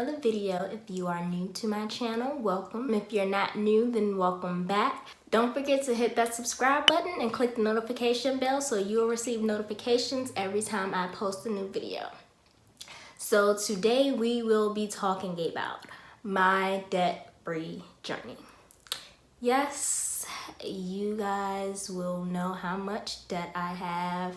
another video. If you are new to my channel, welcome. If you're not new, then welcome back. Don't forget to hit that subscribe button and click the notification bell so you'll receive notifications every time I post a new video. So today we will be talking about my debt-free journey. Yes, you guys will know how much debt I have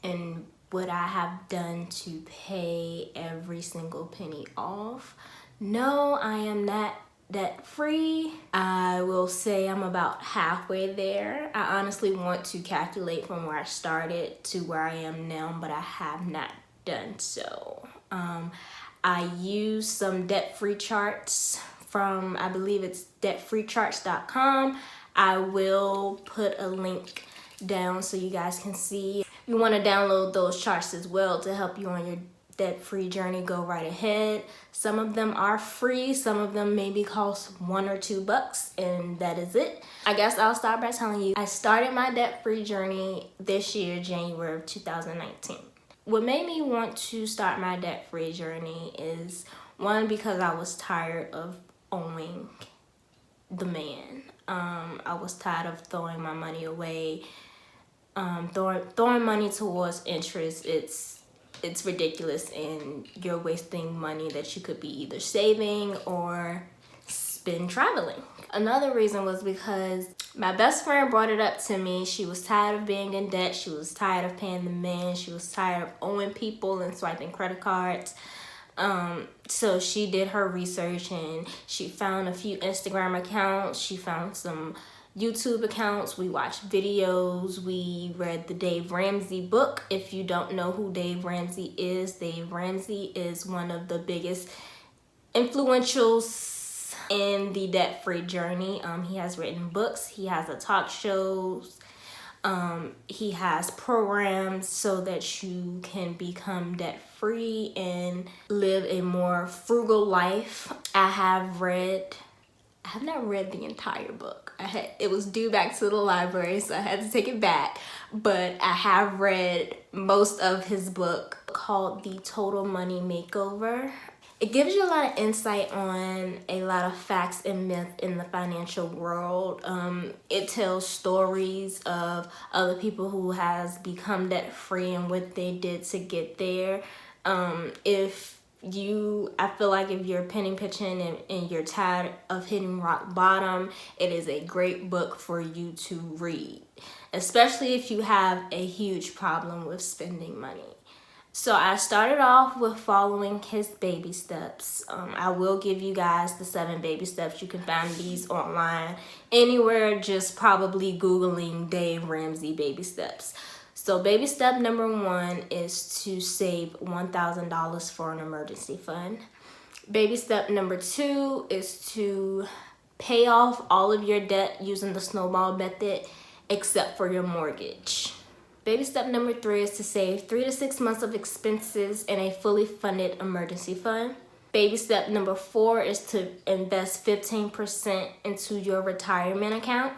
and what I have done to pay every single penny off. No, I am not debt-free. I will say I'm about halfway there. I honestly want to calculate from where I started to where I am now, but I have not done so. I use some debt-free charts from, I believe it's debtfreecharts.com. I will put a link down so you guys can see. If you want to download those charts as well to help you on your debt-free journey, go right ahead. Some of them are free, some of them maybe cost $1 or $2, and that is it. I guess I'll start by telling you, I started my debt-free journey this year, January of 2019. What made me want to start my debt-free journey is, one, because I was tired of owing the man. I was tired of throwing my money away, throwing money towards interest. It's ridiculous, and you're wasting money that you could be either saving or spend traveling. Another reason was because my best friend brought it up to me. She was tired of being in debt. She was tired of paying the man. She was tired of owing people and swiping credit cards. So she did her research and she found a few Instagram accounts. She found some YouTube accounts. We watched videos. We read the Dave Ramsey book. If you don't know who Dave Ramsey is one of the biggest influentials in the debt-free journey. He has written books. He has a talk shows. He has programs so that you can become debt-free and live a more frugal life. I have not read the entire book. It was due back to the library, so I had to take it back. But I have read most of his book called The Total Money Makeover. It gives you a lot of insight on a lot of facts and myths in the financial world. It tells stories of other people who has become debt-free and what they did to get there. I feel like if you're penny pitching and you're tired of hitting rock bottom, it is a great book for you to read, especially if you have a huge problem with spending money. So I started off with following his baby steps. I will give you guys the 7 baby steps. You can find these online anywhere, just probably Googling Dave Ramsey baby steps. So baby step number 1 is to save $1,000 for an emergency fund. Baby step number 2 is to pay off all of your debt using the snowball method except for your mortgage. Baby step number 3 is to save 3 to 6 months of expenses in a fully funded emergency fund. Baby step number 4 is to invest 15% into your retirement account.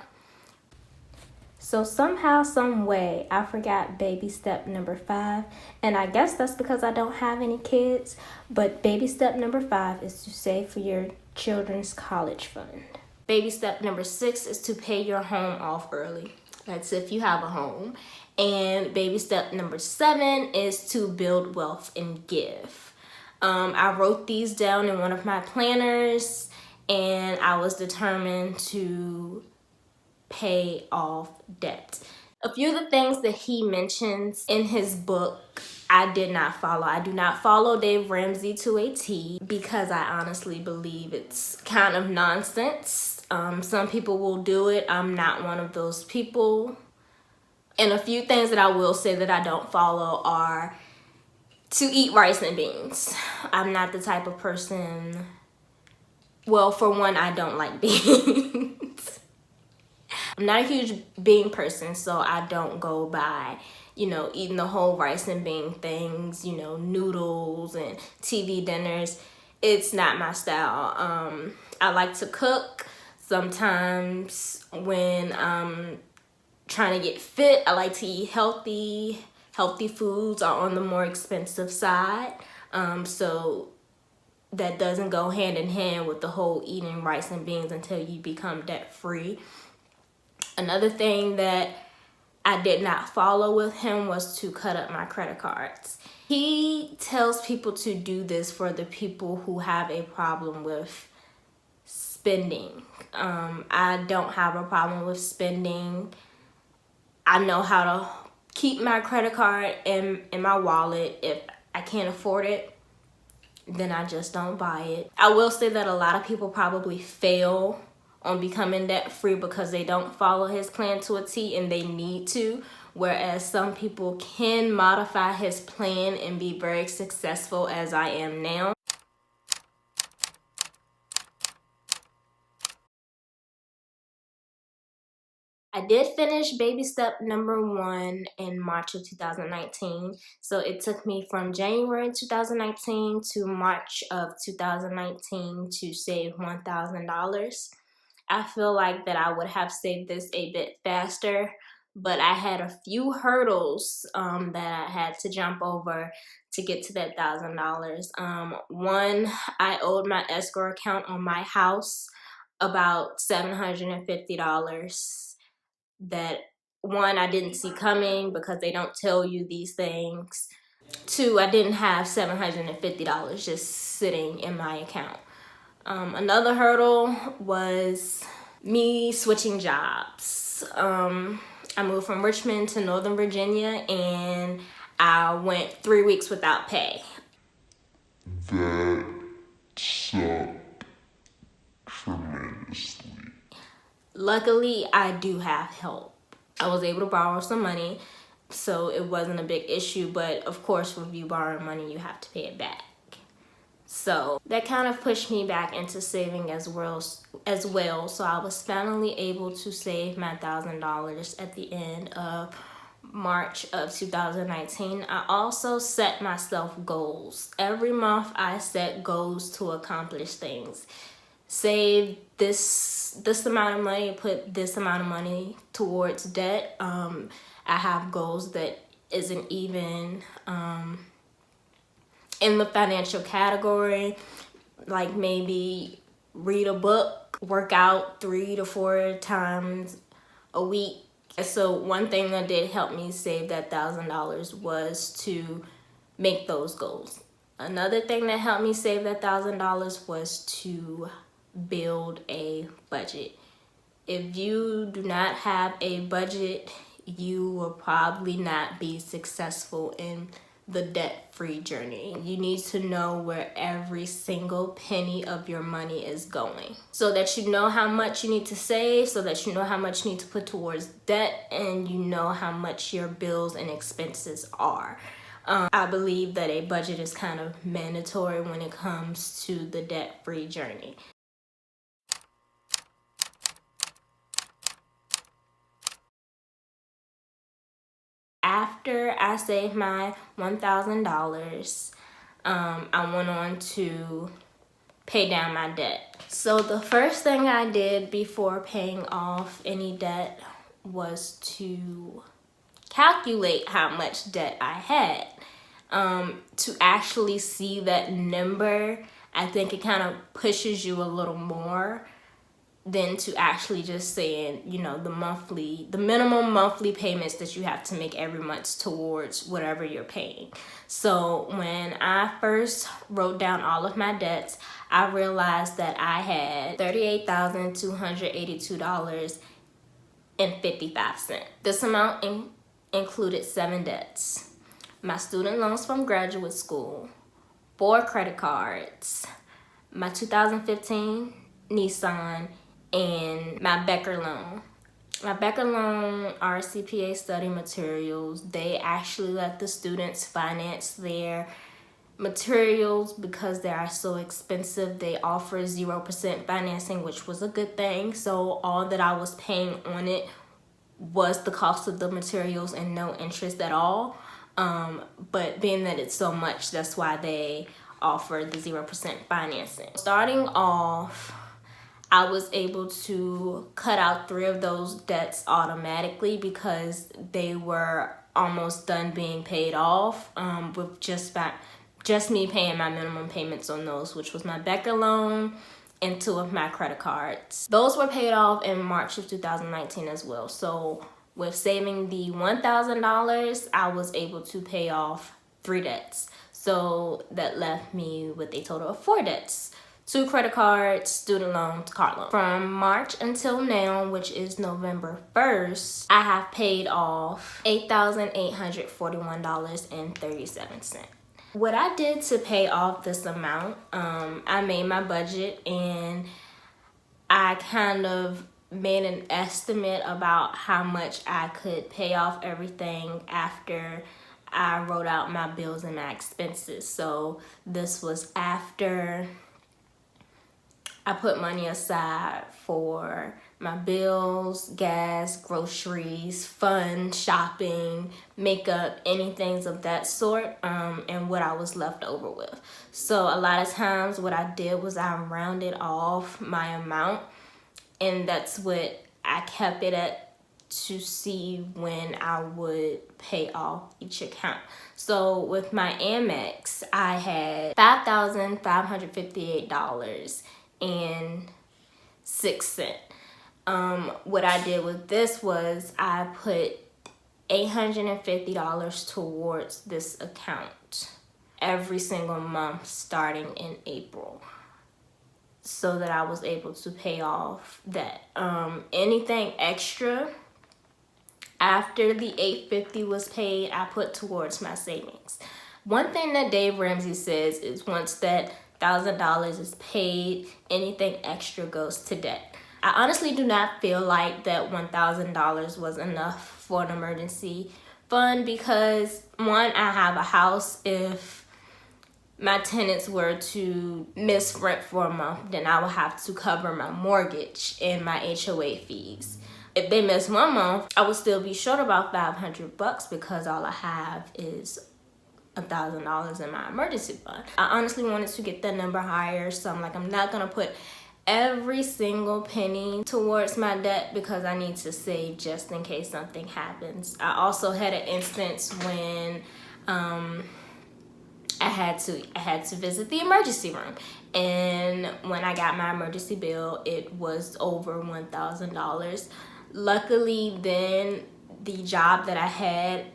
So somehow, some way, I forgot baby step number 5, and I guess that's because I don't have any kids, but baby step number 5 is to save for your children's college fund. Baby step number 6 is to pay your home off early. That's if you have a home. And baby step number 7 is to build wealth and give. I wrote these down in one of my planners, and I was determined to pay off debt. A few of the things that he mentions in his book, I did not follow. I do not follow Dave Ramsey to a T because I honestly believe it's kind of nonsense. Some people will do it. I'm not one of those people. And a few things that I will say that I don't follow are to eat rice and beans. I'm not the type of person, well, for one, I don't like beans. I'm not a huge bean person, so I don't go by, eating the whole rice and bean things, noodles and TV dinners. It's not my style. I like to cook. Sometimes when I'm trying to get fit, I like to eat healthy. Healthy foods are on the more expensive side. So that doesn't go hand in hand with the whole eating rice and beans until you become debt free. Another thing that I did not follow with him was to cut up my credit cards. He tells people to do this for the people who have a problem with spending. I don't have a problem with spending. I know how to keep my credit card in my wallet. If I can't afford it, then I just don't buy it. I will say that a lot of people probably fail on becoming debt free because they don't follow his plan to a T, and they need to, whereas some people can modify his plan and be very successful, as I am now. I did finish baby step number 1 in March of 2019. So it took me from January 2019 to March of 2019 to save $1,000. I feel like that I would have saved this a bit faster, but I had a few hurdles that I had to jump over to get to that $1,000. One, I owed my escrow account on my house about $750 that, one, I didn't see coming because they don't tell you these things. Two, I didn't have $750 just sitting in my account. Another hurdle was me switching jobs. I moved from Richmond to Northern Virginia, and I went 3 weeks without pay. That sucked tremendously. Luckily, I do have help. I was able to borrow some money, so it wasn't a big issue, but of course, when you borrow money, you have to pay it back. So that kind of pushed me back into saving as well. So I was finally able to save my $1,000 at the end of March of 2019. I also set myself goals. Every month I set goals to accomplish things. Save this amount of money, put this amount of money towards debt. I have goals that isn't even in the financial category, like maybe read a book, work out 3 to 4 times a week. So one thing that did help me save that $1,000 was to make those goals. Another thing that helped me save that $1,000 was to build a budget. If you do not have a budget, you will probably not be successful in the debt-free journey. You need to know where every single penny of your money is going, so that you know how much you need to save, so that you know how much you need to put towards debt, and you know how much your bills and expenses are. I believe that a budget is kind of mandatory when it comes to the debt-free journey. After I saved my $1,000, I went on to pay down my debt. So the first thing I did before paying off any debt was to calculate how much debt I had. To actually see that number, I think it kind of pushes you a little more than to actually just saying, you know, the minimum monthly payments that you have to make every month towards whatever you're paying. So when I first wrote down all of my debts, I realized that I had $38,282.55. This amount included 7 debts: my student loans from graduate school, 4 credit cards, my 2015 Nissan, and my Becker loan. My Becker loan are CPA study materials. They actually let the students finance their materials because they are so expensive. They offer 0% financing, which was a good thing. So all that I was paying on it was the cost of the materials and no interest at all. But being that it's so much, that's why they offer the 0% financing. Starting off, I was able to cut out 3 of those debts automatically because they were almost done being paid off with just just me paying my minimum payments on those, which was my Becker loan and 2 of my credit cards. Those were paid off in March of 2019 as well. So with saving the $1,000, I was able to pay off 3 debts. So that left me with a total of 4 debts. 2 credit cards, student loans, car loan. From March until now, which is November 1st, I have paid off $8,841.37. What I did to pay off this amount, I made my budget and I kind of made an estimate about how much I could pay off everything after I wrote out my bills and my expenses. So this was after I put money aside for my bills, gas, groceries, fun, shopping, makeup, anything of that sort, and what I was left over with. So a lot of times what I did was I rounded off my amount, and that's what I kept it at to see when I would pay off each account. So with my Amex, I had $5,558.06. What I did with this was I put $850 towards this account every single month starting in April, so that I was able to pay off that. Anything extra after the $850 was paid, I put towards my savings. One thing that Dave Ramsey says is once that $1,000 is paid, anything extra goes to debt. I honestly do not feel like that $1,000 was enough for an emergency fund because, one, I have a house. If my tenants were to miss rent for a month, then I would have to cover my mortgage and my HOA fees. If they miss 1 month, I would still be short about $500 because all I have is $1,000 in my emergency fund. I honestly wanted to get that number higher, so I'm like, I'm not gonna put every single penny towards my debt because I need to save just in case something happens. I also had an instance when I had to visit the emergency room, and when I got my emergency bill, it was over $1,000. Luckily, then the job that I had,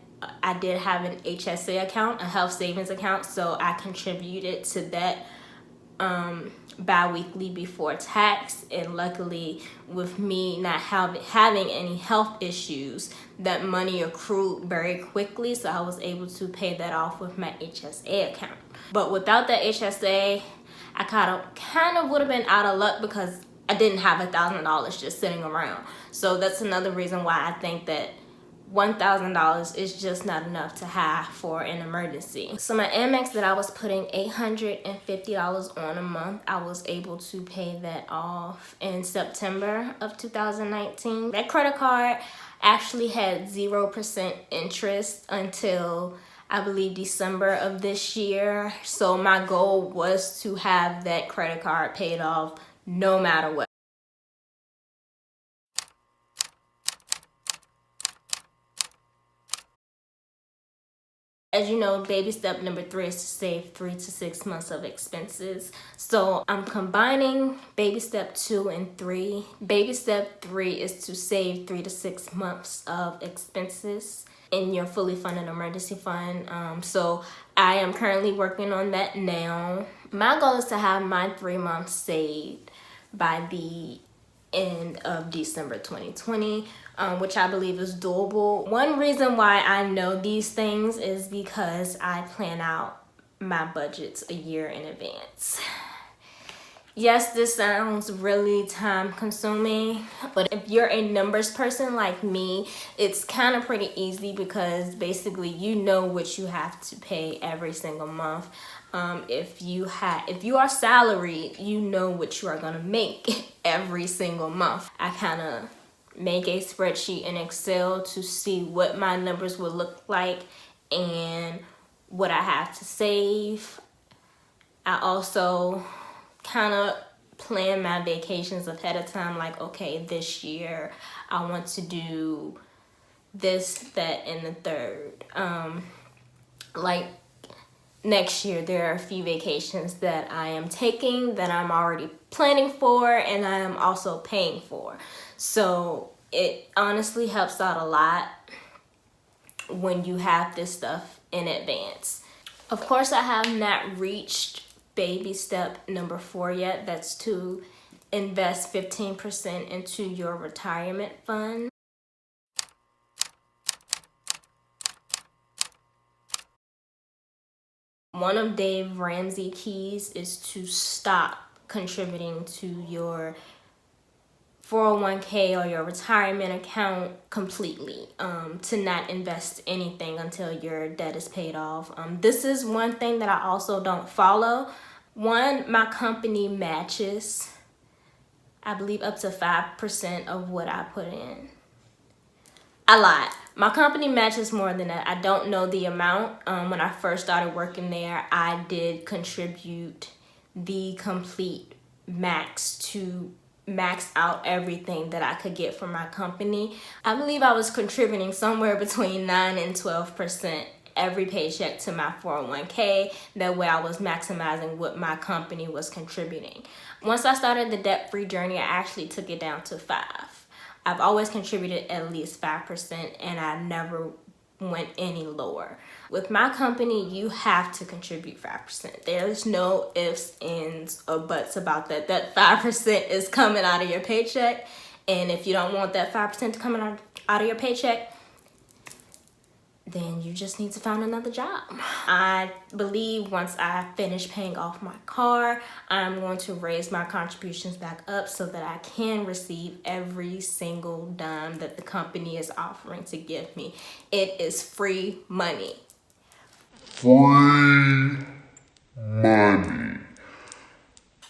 I did have an HSA account, a health savings account, so I contributed to that bi-weekly before tax. And luckily, with me not having any health issues, that money accrued very quickly, so I was able to pay that off with my HSA account. But without that HSA, I kind of would have been out of luck because I didn't have $1,000 just sitting around. So that's another reason why I think that $1,000 is just not enough to have for an emergency. So my Amex that I was putting $850 on a month, I was able to pay that off in September of 2019. That credit card actually had 0% interest until I believe December of this year. So my goal was to have that credit card paid off no matter what. As you know, baby step number 3 is to save 3 to 6 months of expenses. So I'm combining baby step 2 and 3. Baby step 3 is to save 3 to 6 months of expenses in your fully funded emergency fund. So I am currently working on that now. My goal is to have my 3 months saved by the end of December 2020, which I believe is doable. One reason why I know these things is because I plan out my budgets a year in advance. Yes, this sounds really time consuming, but if you're a numbers person like me, it's kind of pretty easy because basically you know what you have to pay every single month. If you are salaried, you know what you are gonna make every single month. I kind of make a spreadsheet in Excel to see what my numbers would look like and what I have to save. I also kind of plan my vacations ahead of time, like, okay, this year I want to do this, that, and the third. Like next year there are a few vacations that I am taking that I'm already planning for and I am also paying for. So it honestly helps out a lot when you have this stuff in advance. Of course, I have not reached baby step number 4 yet. That's to invest 15% into your retirement fund. One of Dave Ramsey keys is to stop contributing to your 401k or your retirement account completely, to not invest anything until your debt is paid off. This is one thing that I also don't follow. One, my company matches, I believe, up to 5% of what I put in. I lied. My company matches more than that. I don't know the amount. When I first started working there, I did contribute the complete max to max out everything that I could get from my company. I believe I was contributing somewhere between 9 and 12% every paycheck to my 401k. That way I was maximizing what my company was contributing. Once I started the debt-free journey, I actually took it down to 5. I've always contributed at least 5% and I never went any lower. With my company, you have to contribute 5%. There's no ifs, ands, or buts about that. That 5% is coming out of your paycheck. And if you don't want that 5% to come out of your paycheck, then you just need to find another job. I believe once I finish paying off my car, I'm going to raise my contributions back up so that I can receive every single dime that the company is offering to give me. It is free money. Free money.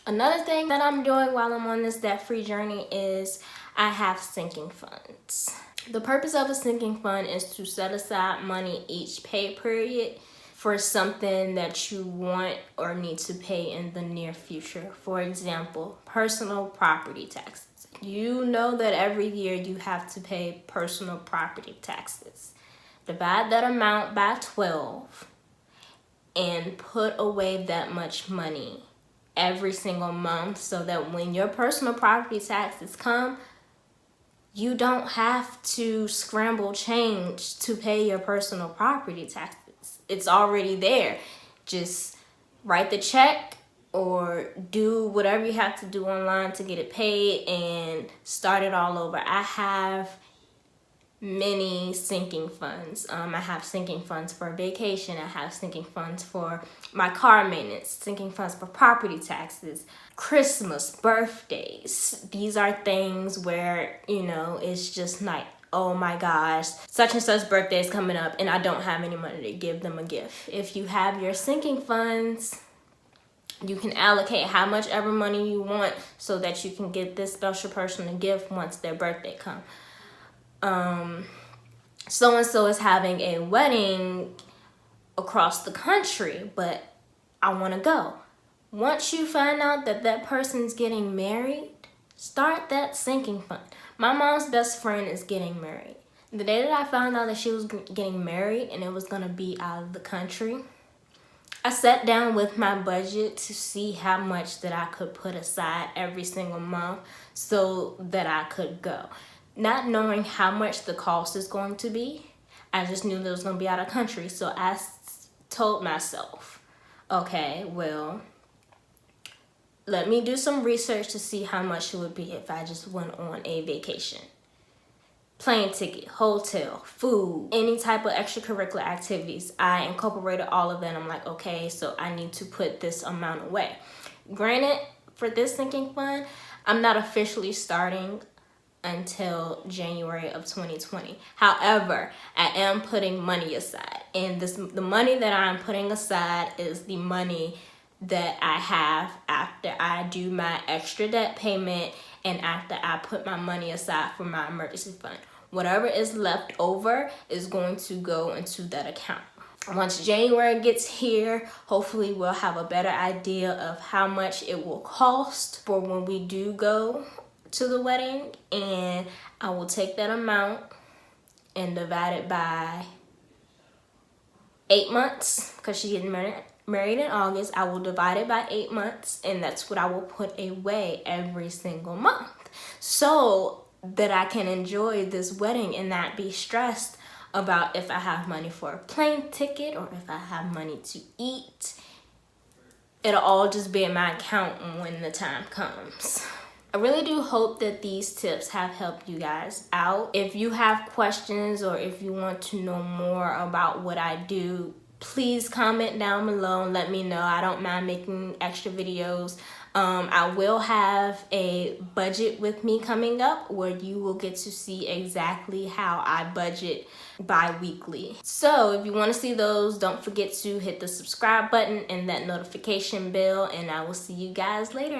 Another thing that I'm doing while I'm on this debt-free journey is I have sinking funds. The purpose of a sinking fund is to set aside money each pay period for something that you want or need to pay in the near future. For example, personal property taxes. You know that every year you have to pay personal property taxes. Divide that amount by 12 and put away that much money every single month so that when your personal property taxes come, you don't have to scramble change to pay your personal property taxes. It's already there. Just write the check or do whatever you have to do online to get it paid and start it all over. I have many sinking funds. I have sinking funds for vacation. I have sinking funds for my car maintenance, sinking funds for property taxes, Christmas, birthdays. These are things where, it's just like, oh my gosh, such and such birthday is coming up and I don't have any money to give them a gift. If you have your sinking funds, you can allocate how much ever money you want so that you can get this special person a gift once their birthday comes. So-and-so is having a wedding across the country, but I want to go. Once you find out that that person's getting married, start that sinking fund. My mom's best friend is getting married. The day that I found out that she was getting married and it was going to be out of the country, I sat down with my budget to see how much that I could put aside every single month so that I could go. Not knowing how much the cost is going to be, I just knew that it was going to be out of country. So I told myself, okay, well, let me do some research to see how much it would be if I just went on a vacation. Plane ticket, hotel, food, any type of extracurricular activities. I incorporated all of that. I'm like, okay, so I need to put this amount away. Granted, for this sinking fund, I'm not officially starting until January of 2020. However, I am putting money aside, and the money that I'm putting aside is the money that I have after I do my extra debt payment and after I put my money aside for my emergency fund. Whatever is left over is going to go into that account. Once January gets here, hopefully we'll have a better idea of how much it will cost for when we do go to the wedding, and I will take that amount and divide it by 8 months because she's getting married married in August, I will divide it by 8 months, and that's what I will put away every single month, so that I can enjoy this wedding and not be stressed about if I have money for a plane ticket or if I have money to eat. It'll all just be in my account when the time comes. I really do hope that these tips have helped you guys out. If you have questions or if you want to know more about what I do, please comment down below and let me know. I don't mind making extra videos. I will have a budget with me coming up where you will get to see exactly how I budget bi-weekly. So if you want to see those, don't forget to hit the subscribe button and that notification bell, and I will see you guys later.